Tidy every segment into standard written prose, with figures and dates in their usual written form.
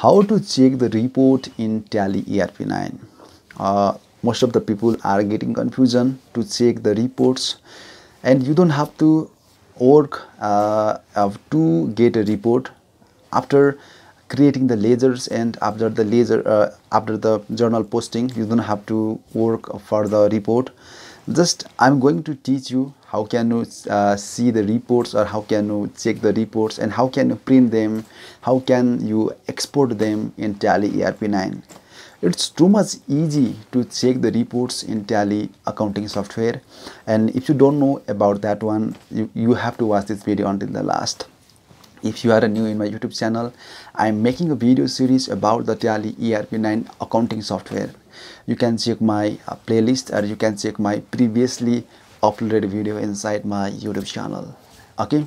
How to check the report in Tally ERP9? Most of the people are getting confusion to check the reports, and you don't have to work to get a report after creating the ledgers, and after the journal posting. You don't have to work for the report. Just I'm going to teach you how can you see the reports, or how can you check the reports, and how can you print them, how can you export them in Tally ERP9. It's too much easy to check the reports in Tally accounting software, and if you don't know about that one, you have to watch this video until the last. If you are new in my YouTube channel, I am making a video series about the Tally ERP9 accounting software. You can check my playlist, or you can check my previously uploaded video inside my YouTube channel. Okay,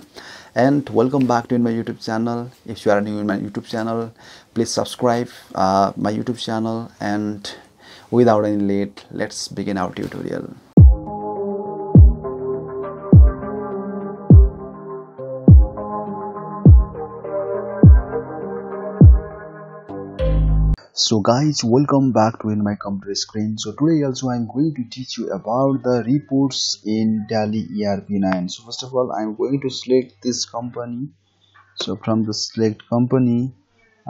and welcome back to my YouTube channel. If you are new in my YouTube channel, please subscribe my YouTube channel, and without any late, let's begin our tutorial. So guys, welcome back to my computer screen. So today also I'm going to teach you about the reports in Tally ERP9. So first of all, I'm going to select this company. So from the select company,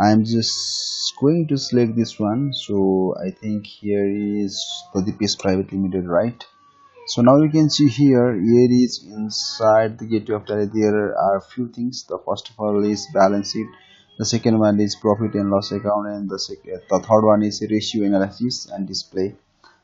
I'm just going to select this one. So I think here is the DPS Private Limited, right? So now you can see here is inside the gateway of Tally. There are a few things. The first of all is balance sheet. The second one is profit and loss account, and the third one is ratio analysis and display.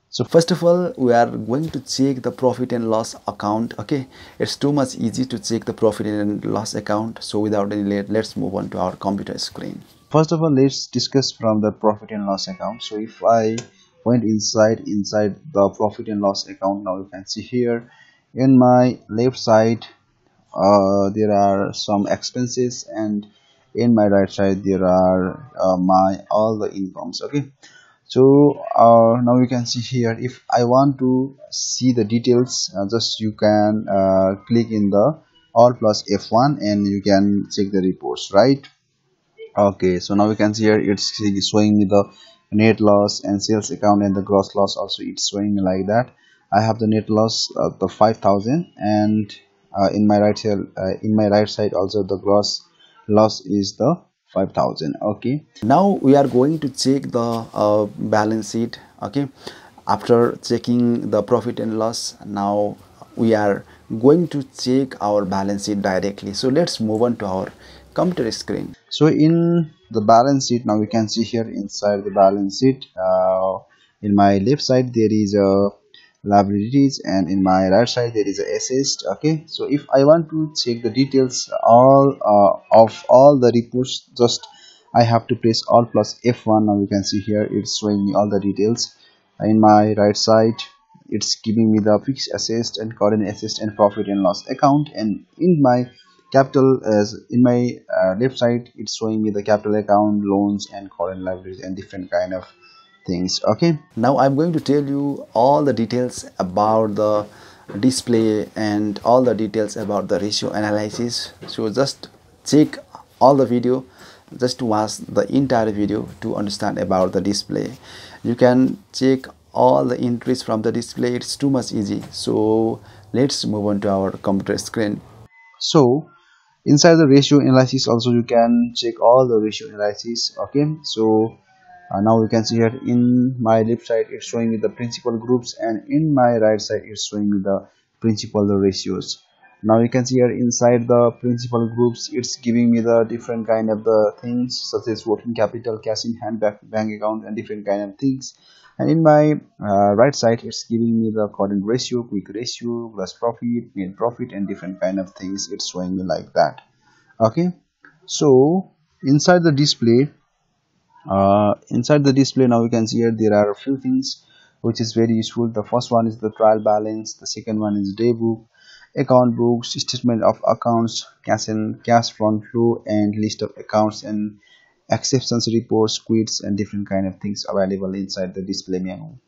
So first of all, we are going to check the profit and loss account. Okay, it's too much easy to check the profit and loss account. So without any delay, let's move on to our computer screen. First of all, let's discuss from the profit and loss account. So if I went inside the profit and loss account, now you can see here in my left side there are some expenses, and in my right side there are my all the incomes. Okay, so now you can see here, if I want to see the details, just you can click in the all plus F1 and you can check the reports, right? Okay, so now you can see here it's showing me the net loss and sales account, and the gross loss also it's showing me like that. I have the net loss the 5,000, and in my right side also the gross loss is the 5,000. Okay, now we are going to check the balance sheet. Okay, after checking the profit and loss, now we are going to check our balance sheet directly. So let's move on to our computer screen. So in the balance sheet, now we can see here inside the balance sheet, in my left side there is a liabilities, and in my right side there is a assets. Okay, so if I want to check the details all of all the reports, just I have to press all plus F1. Now you can see here it's showing me all the details. In my right side it's giving me the fixed assets and current assets and profit and loss account, and in my capital, as in my left side it's showing me the capital account, loans and current liabilities and different kind of things. Okay, now I'm going to tell you all the details about the display and all the details about the ratio analysis. So just check all the video, just watch the entire video to understand about the display. You can check all the entries from the display. It's too much easy. So let's move on to our computer screen. So inside the ratio analysis also you can check all the ratio analysis. Okay, so now you can see here in my left side it's showing me the principal groups, and in my right side it's showing me the principal ratios. Now you can see here inside the principal groups it's giving me the different kind of the things, such as working capital, cash in hand, bank account and different kind of things. And in my right side it's giving me the current ratio, quick ratio, gross profit, net profit and different kind of things. It's showing me like that. Okay, so inside the display, now you can see here there are a few things which is very useful. The first one is the trial balance, the second one is day book, account books, statement of accounts, cash and cash flow and list of accounts, and exceptions reports, quits and different kind of things available inside the display menu.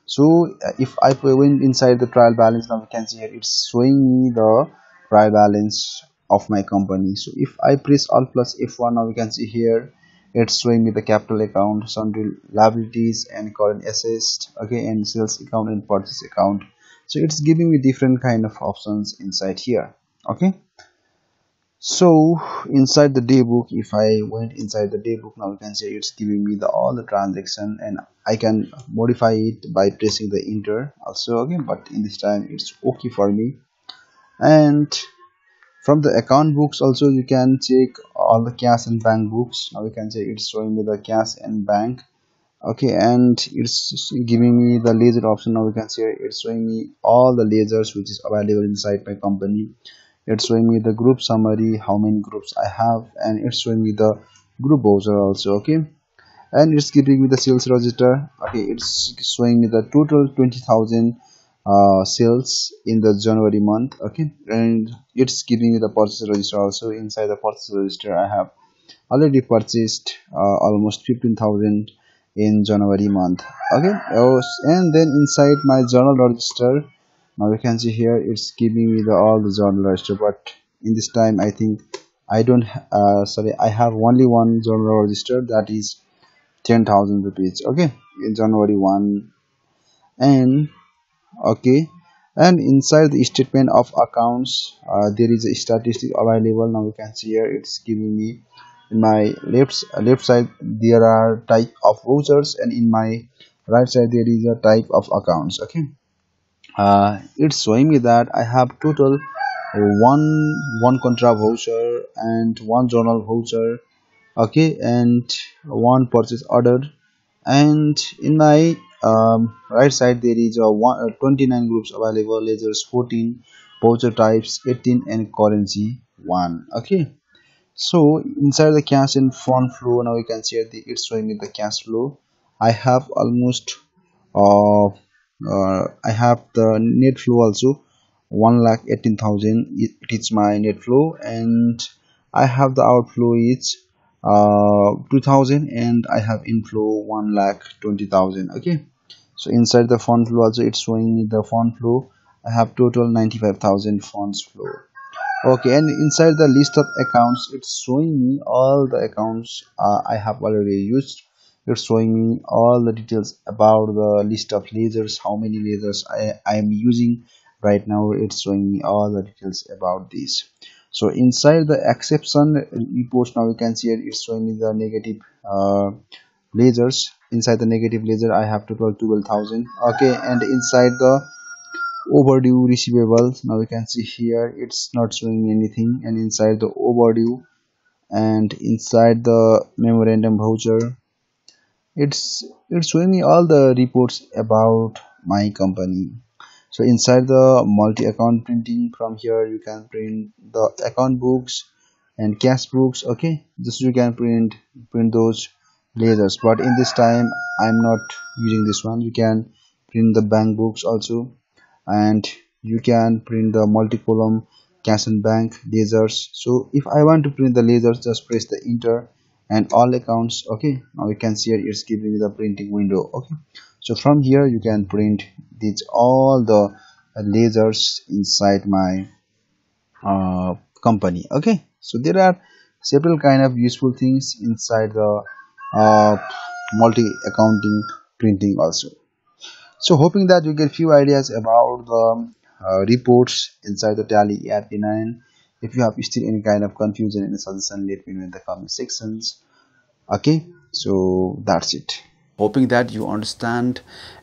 So if I went inside the trial balance, now you can see here it's showing me the trial balance of my company. So if I press alt plus F1, now you can see here It's showing me the capital account, sundry liabilities and current assets, okay, and sales account and purchase account. So it's giving me different kind of options inside here. Okay, so inside the daybook, if I went inside the daybook, now you can see it's giving me the all the transaction, and I can modify it by pressing the enter also. Okay, but in this time it's okay for me. And from the account books also you can check all the cash and bank books. Now you can say it's showing me the cash and bank. Okay, and it's giving me the ledger option. Now you can see it's showing me all the ledgers which is available inside my company. It's showing me the group summary, how many groups I have, and it's showing me the group voucher also. Okay, and it's giving me the sales register. Okay, it's showing me the total 20,000 sales in the January month. Okay, and it's giving me the purchase register also. Inside the purchase register I have already purchased almost 15,000 in January month. Okay, and then inside my journal register, now you can see here it's giving me the all the journal register, but in this time I think I don't sorry, I have only one journal register, that is 10,000 rupees. Okay, in January 1. And okay, and inside the statement of accounts there is a statistic available. Now you can see here it's giving me in my left side there are type of vouchers, and in my right side there is a type of accounts. Okay, it's showing me that I have total one contra voucher and one journal voucher. Okay, and one purchase order, and in my right side there is a 29 groups available, ledgers 14, voucher types 18, and currency 1. Okay, so inside the cash and fund flow, now you can see it's showing me the cash flow. I have almost I have the net flow also 1,18,000. It is my net flow, and I have the outflow is 2,000, and I have inflow 1,20,000. Okay, so inside the fund flow also it's showing me the fund flow. I have total 95,000 funds flow. Okay, and inside the list of accounts it's showing me all the accounts I have already used. It's showing me all the details about the list of lasers, how many lasers I am using right now. It's showing me all the details about this. So inside the exception reports, now you can see it's showing me the negative lasers. Inside the negative laser I have total 12,000. Okay, and inside the overdue receivables, now you can see here it's not showing me anything, and inside the overdue and inside the memorandum voucher it's showing me all the reports about my company. So inside the multi-account printing, from here you can print the account books and cash books. Okay, just you can print those lasers, but in this time I'm not using this one. You can print the bank books also, and you can print the multi-column cash and bank lasers. So if I want to print the lasers, just press the enter and all accounts. Okay, now you can see here it's giving you the printing window. Okay, so from here you can print these all the lasers inside my company. Okay, so there are several kind of useful things inside the uh, multi accounting printing also. So hoping that you get few ideas about the reports inside the Tally ERP9. If you have still any kind of confusion, any suggestion, let me know in the comment sections. Okay, so that's it. Hoping that you understand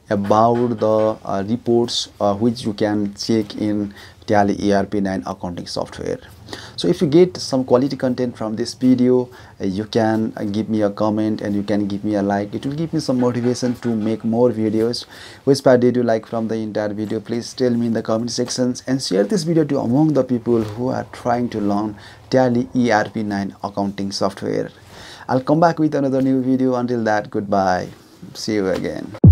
about the reports which you can check in Tally ERP9 accounting software. So if you get some quality content from this video, you can give me a comment and you can give me a like. It will give me some motivation to make more videos. Which part did you like from the entire video? Please tell me in the comment sections, and share this video to among the people who are trying to learn Tally ERP9 accounting software. I'll come back with another new video. Until that, goodbye. See you again.